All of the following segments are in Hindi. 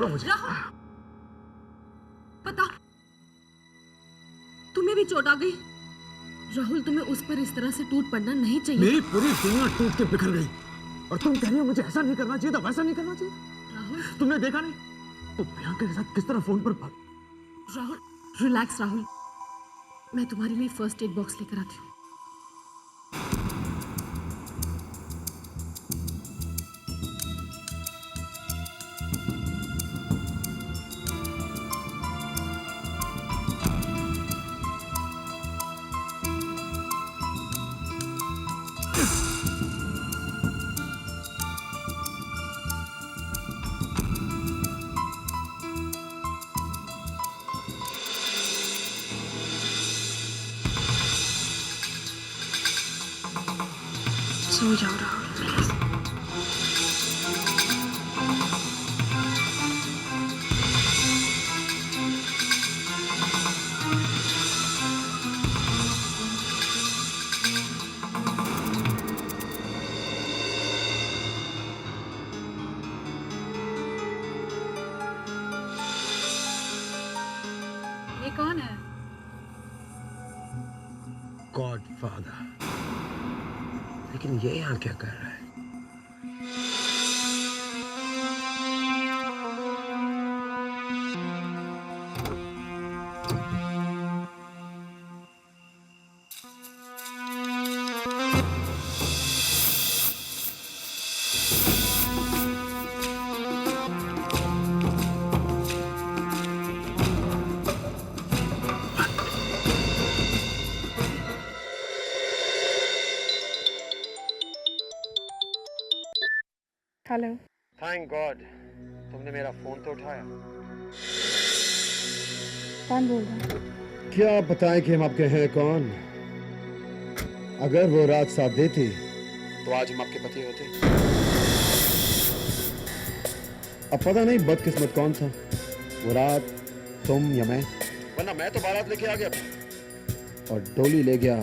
छोड़ो मुझे। राहुल, बता, तुम्हें भी चोट आ गई? राहुल, तुम्हें उस पर इस तरह से टूट पड़ना नहीं चाहिए। मेरी पूरी दुनिया टूट के बिखर गई और तुम कह रही हो मुझे ऐसा नहीं करना चाहिए था, वैसा नहीं करना चाहिए। राहुल, तुमने देखा नहीं तो प्रियंका के साथ किस तरह फोन पर बात। राहुल, रिलैक्स राहुल, मैं तुम्हारे लिए फर्स्ट एड बॉक्स लेकर आती हूँ। सो जाओ राहुल, प्लीज। ये कौन है? गॉडफादर। लेकिन ये यहाँ क्या कर रहा है? हेलो। थैंक गॉड तुमने मेरा फोन तो उठाया। कौन बोल रहा है? क्या बताएं कि हम आपके हैं कौन। अगर वो रात साथ देती तो आज हम आपके पति होते। अब पता नहीं बदकिस्मत कौन था, वो रात तुम या मैं। वरना मैं तो बारात लेके आ गया था। और डोली ले गया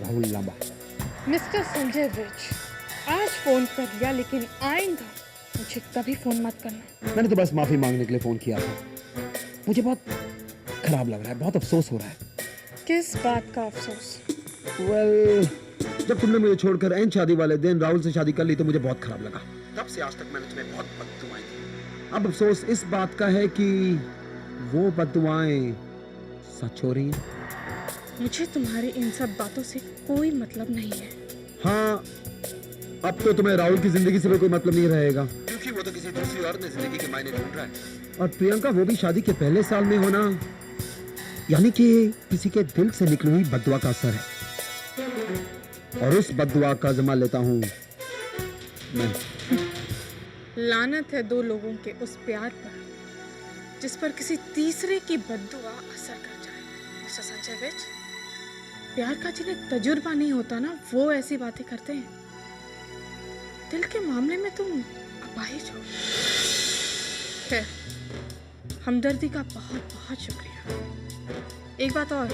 राहुल लांबा। मिस्टर संजय विज, आज फोन कर लिया, लेकिन आइंदा मुझे कभी फोन मत करना। मैंने तो बस माफी मांगने के लिए फोन किया था। मुझे बहुत खराब लग रहा है, बहुत अफसोस हो रहा है। किस बात का अफसोस? जब तुमने मुझे छोड़कर एन शादी वाले दिन राहुल से शादी कर ली तो मुझे बहुत खराब लगा। तब से आज तक मैंने तुम्हें बहुत बद्दुआएं दी। अब अफसोस इस बात का है कि वो बद्दुआएं सच हो रही हैं। मुझे तुम्हारी इन सब बातों से कोई मतलब नहीं है। हाँ, अब तो तुम्हें राहुल की जिंदगी से भी कोई मतलब नहीं रहेगा, क्योंकि वो तो किसी दूसरी औरत ने जिंदगी के मायने ढूंढ रहा है। और प्रियंका, वो भी शादी के पहले साल में होना, यानी कि किसी के दिल से निकली हुई बद्दुआ का असर है। और उस बद्दुआ का ज़िम्मा लेता हूँ मैं। लानत है दो लोगों के उस प्यार पर जिस पर किसी तीसरे की बद्दुआ असर कर जाए। मिस्टर संजय विज, प्यार का जिन्हें तजुर्बा नहीं होता ना, वो ऐसी बातें करते हैं। दिल के मामले में तुम अपाहिज हो। खैर, हमदर्दी का बहुत बहुत शुक्रिया। एक बात और,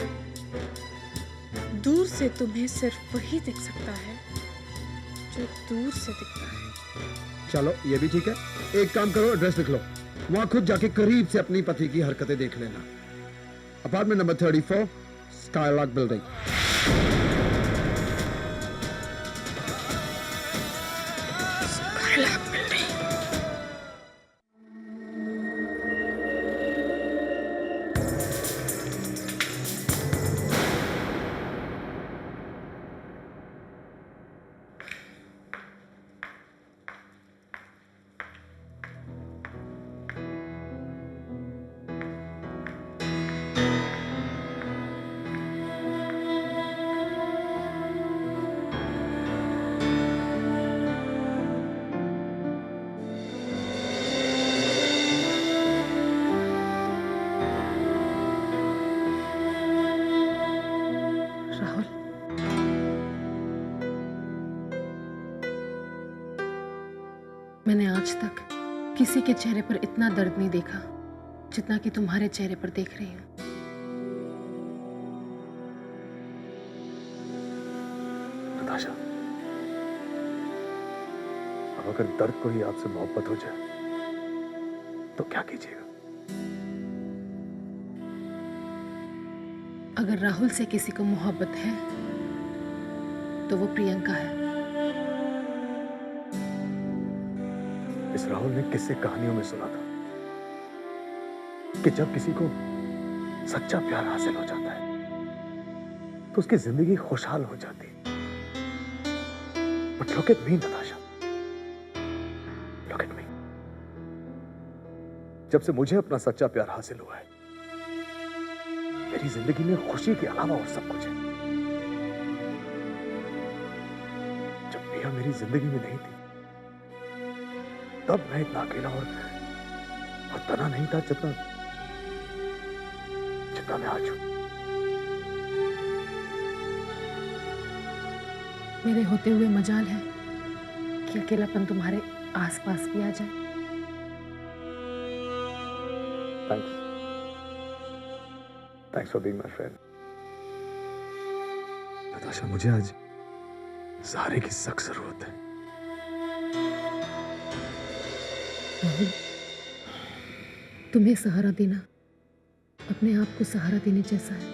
दूर से तुम्हें सिर्फ वही दिख सकता है जो दूर से दिखता है। चलो ये भी ठीक है। एक काम करो, एड्रेस लिख लो, वहां खुद जाके करीब से अपनी पति की हरकतें देख लेना। Apartment number 34, skylark building. मैंने आज तक किसी के चेहरे पर इतना दर्द नहीं देखा जितना कि तुम्हारे चेहरे पर देख रही हूँ। नताशा, अब अगर दर्द को ही आपसे मोहब्बत हो जाए तो क्या कीजिएगा? अगर राहुल से किसी को मोहब्बत है तो वो प्रियंका है। इस राहुल ने किस्से कहानियों में सुना था कि जब किसी को सच्चा प्यार हासिल हो जाता है तो उसकी जिंदगी खुशहाल हो जाती है। But look at me, Natasha. Look at me। जब से मुझे अपना सच्चा प्यार हासिल हुआ है, मेरी जिंदगी में खुशी के अलावा और सब कुछ है। जब प्रिया मेरी जिंदगी में नहीं थी, तब मैं इतना अकेला और तना नहीं था जितना मैं आज हूं। मेरे होते हुए मजाल है कि अकेलापन तुम्हारे आसपास भी आ जाए। Thanks for being my friend. Natasha, मुझे आज सहारे की सख्त जरूरत है। राहुल, तुम्हें सहारा देना अपने आप को सहारा देने जैसा है।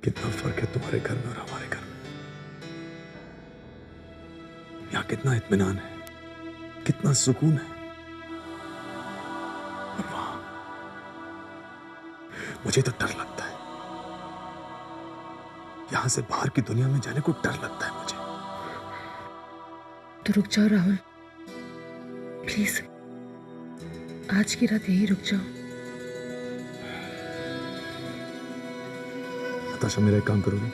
कितना फर्क है तुम्हारे घर में और हमारे घर में। यहाँ कितना इत्मीनान है, कितना सुकून है, और वहां मुझे तो डर लगता है। यहां से बाहर की दुनिया में जाने को डर लगता है मुझे। तो रुक जाओ राहुल, प्लीज आज की रात यहीं रुक जाओ। नताशा, मेरा एक काम करोगे?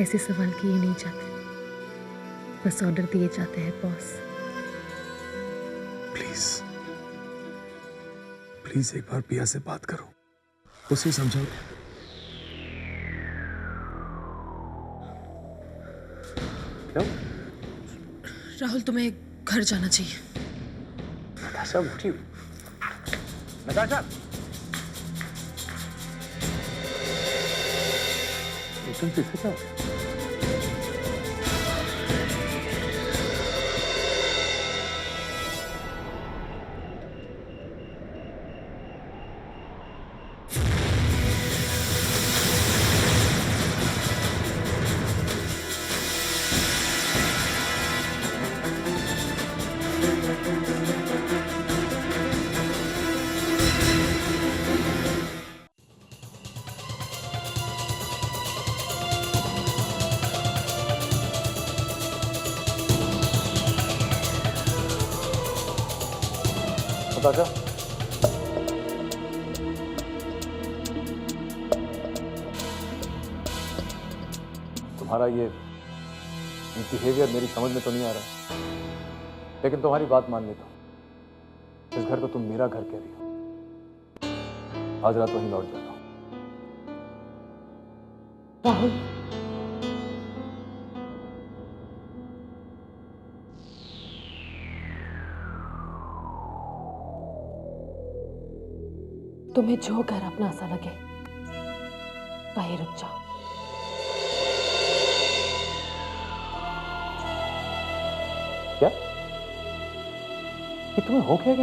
ऐसे सवाल किए नहीं जाते, बस ऑर्डर दिए जाते हैं बॉस। प्लीज प्लीज एक बार पिया से बात करो, उसे समझाओ। क्या? राहुल, तुम्हें घर जाना चाहिए। नताशा, उठी। नताशा, एकदम से क्या हो गया? नताशा, तुम्हारा ये बिहेवियर मेरी समझ में तो नहीं आ रहा, लेकिन तुम्हारी बात मान लेता हूं। इस घर को तुम मेरा घर कह रही हो। आज रात वहीं लौट जाता हूं। राहुल, तुम्हें जो घर अपना सा लगे वहीं रुक जाओ। क्या? कि तुम्हें हो क्या?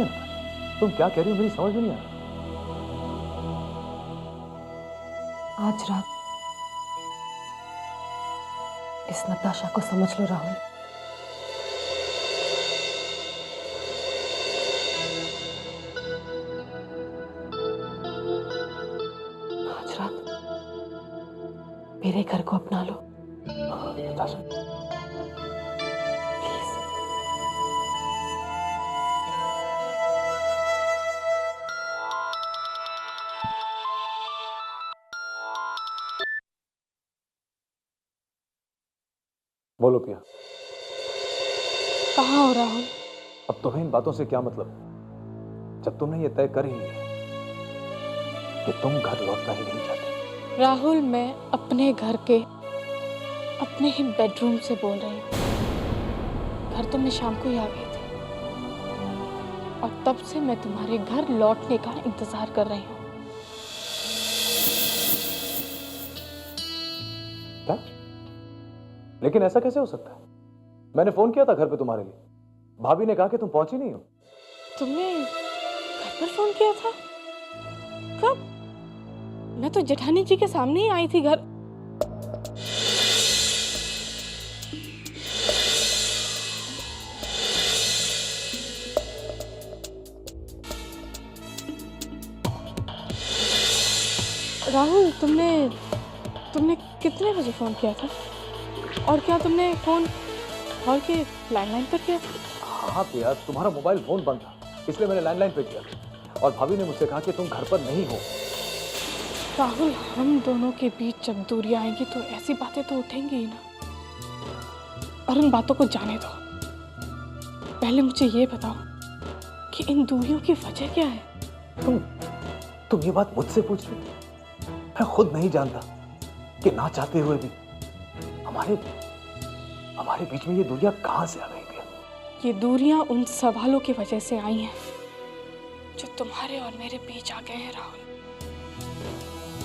तुम क्या कह रही हो? मेरी समझ में नहीं आ रहा। आज रात इस नताशा को समझ लो राहुल। आज रात मेरे घर को अपना लो। नताशा, प्लीज। बोलो पिया। कहाँ हो राहुल? अब तुम्हें इन बातों से क्या मतलब, जब तुमने ये तय कर ही लिया कि तुम घर लौटना ही नहीं चाहते। राहुल, मैं अपने घर के अपने ही बेडरूम से बोल रही हूँ। घर तो मैं शाम को ही आ गई थी और तब से मैं तुम्हारे घर लौटने का इंतजार कर रही हूँ। क्या? लेकिन ऐसा कैसे हो सकता है? मैंने फोन किया था घर पे तुम्हारे लिए, भाभी ने कहा कि तुम पहुंची नहीं हो। तुमने घर पर फोन किया था? कब? मैं तो जेठानी जी के सामने ही आई थी घर। राहुल, तुमने कितने बजे फोन किया था? और क्या तुमने फोन हॉल के लैंडलाइन पर किया था? हाँ प्रिया, तुम्हारा मोबाइल फोन बंद था, इसलिए मैंने लैंडलाइन पे किया। और भाभी ने मुझसे कहा कि तुम घर पर नहीं हो। राहुल, हम दोनों के बीच जब दूरी आएंगी तो ऐसी बातें तो उठेंगी ही ना। और उन बातों को जाने दो। पहले मुझे ये बताओ कि इन दूरियों की वजह क्या है? तुम ये बात मुझसे पूछ रही हो? मैं खुद नहीं जानता कि ना चाहते हुए भी हमारे बीच में ये दूरियां कहां से आ गई भैया। ये दूरियां उन सवालों की वजह से आई हैं जो तुम्हारे और मेरे बीच आ गए हैं राहुल,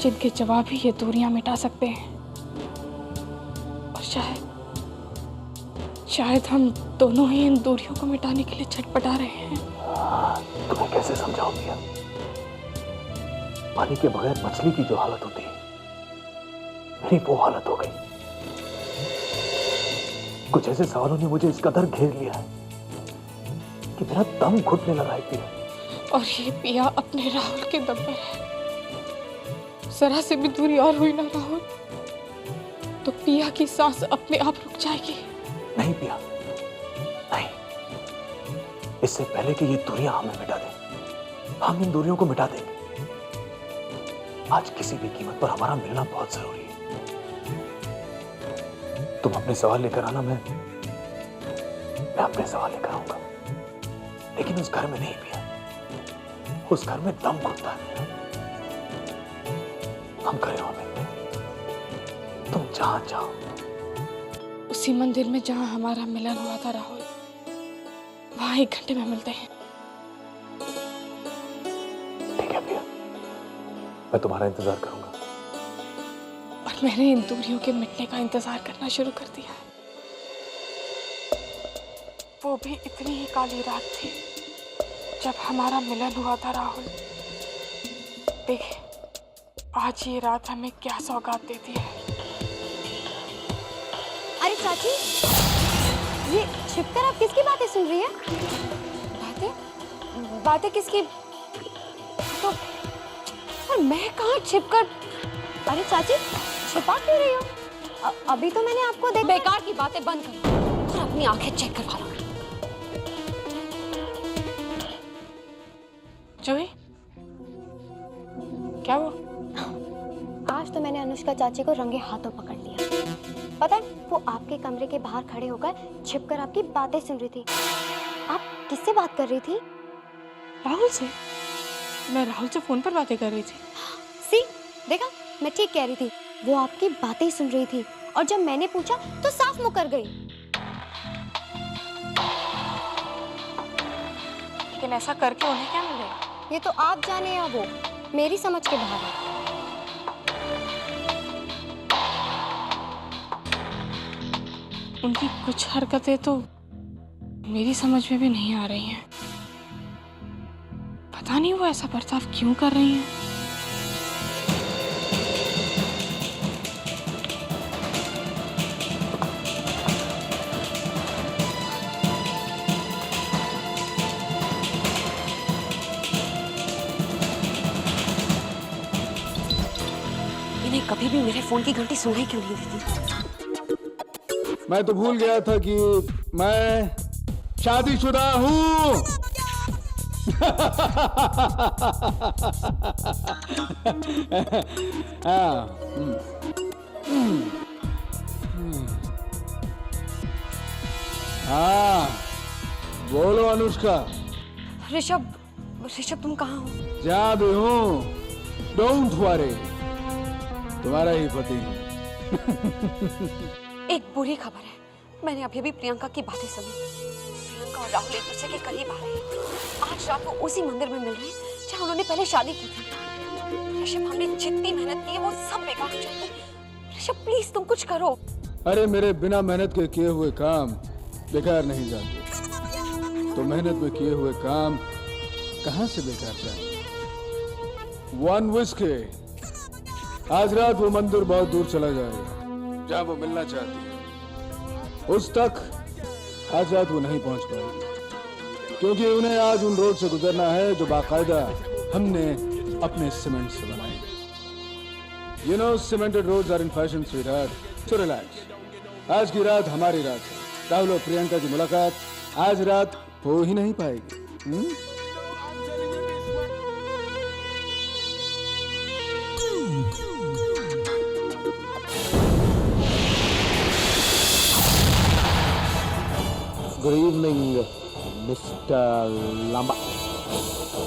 जिनके जवाब ही ये दूरियां मिटा सकते हैं। और शायद हम दोनों ही इन दूरियों को मिटाने के लिए छटपटा रहे हैं। तुम्हें कैसे समझाऊं भैया? पानी के बगैर मछली की जो हालत होती है, मेरी वो हालत हो गई। कुछ ऐसे सवालों ने मुझे इस कदर घेर लिया है कि मेरा दम घुटने लगा है पिया। और ये पिया अपने राहुल के दम पर है। जरा से भी दूरी और हुई ना राहुल, तो पिया की सांस अपने आप रुक जाएगी। नहीं पिया, नहीं। इससे पहले कि ये दूरियां हमें मिटा दें, हम इन दूरियों को मिटा देंगे। आज किसी भी कीमत पर हमारा मिलना बहुत जरूरी है। तुम अपने सवाल लेकर आना, मैं अपने सवाल लेकर आऊंगा, लेकिन उस घर में नहीं पिया। उस घर में दम घुटता है। हम खड़े हो में, तुम जहां चाहो। उसी मंदिर में जहां हमारा मिलन हुआ था राहुल, वहां 1 घंटे में मिलते हैं। ठीक है पिया, मैं तुम्हारा इंतजार करूंगा। और मैंने इन दूरियों के मिटने का इंतजार करना शुरू कर दिया है। वो भी इतनी ही काली रात थी जब हमारा मिलन हुआ था राहुल। देख, आज ये रात हमें क्या सौगात देती है। अरे चाची, ये छिपकर आप किसकी बातें सुन रही हैं? बातें किसकी? तो और मैं कहाँ छिपकर? अरे चाची, छिपा क्यों रही हो? अभी तो मैंने आपको देखा। बेकार की बातें बंद करो और अपनी आंखें चेक करवा लो। जूही, क्या वो? आज तो मैंने अनुष्का चाची को रंगे हाथों पकड़ लिया। पता है, वो आपके कमरे के बाहर खड़े होकर छिपकर आपकी बातें सुन रही थी। आप किससे बात कर रही थी? राहुल से। मैं राहुल से फोन पर बातें कर रही थी। सी, देखा, मैं ठीक कह रही थी। वो आपकी बातें सुन रही थी और जब मैंने पूछा तो साफ मुकर गई। लेकिन ऐसा करके उन्हें क्या मिलेगा? ये तो आप जाने या वो, मेरी समझ के बाहर है। उनकी कुछ हरकतें तो मेरी समझ में भी नहीं आ रही हैं। पता नहीं वो ऐसा बर्ताव क्यों कर रही हैं। इन्हें कभी भी मेरे फोन की घंटी सुनाई क्यों नहीं देती? मैं तो भूल गया था कि मैं शादीशुदा हूँ। हाँ, बोलो अनुष्का। ऋषभ, तुम कहाँ हो? जहाँ भी हूँ, डोंट वरी, तुम्हारा ही पति हूँ। एक बुरी खबर है, मैंने अभी भी प्रियंका की बातें सुनी। प्रियंका और राहुल एक दूसरे के करीब आ रहे हैं। आज रात वो उसी मंदिर में मिल रहे हैं जहाँ उन्होंने पहले शादी की थी। ऋषभ, हमने जितनी मेहनत की है वो सब बेकार हो जाती है। ऋषभ, प्लीज तुम कुछ करो। अरे मेरे बिना मेहनत के किए हुए काम बेकार नहीं जाते, तो मेहनत में किए हुए काम कहां से बेकार जाए। वन विस्की, आज रात वो मंदिर बहुत दूर चला जाएगा जहां वो मिलना चाहती है। उस तक आज रात वो नहीं पहुंच पाएगी, क्योंकि उन्हें आज उन रोड से गुजरना है जो बाकायदा हमने अपने सीमेंट से बनाई। You know, cemented roads are in fashion, sweetheart. So relax. आज की रात हमारी रात है। राहुल और प्रियंका की मुलाकात आज रात हो ही नहीं पाएगी। गुड इवनिंग मिस्टर लांबा,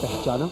पहचाना?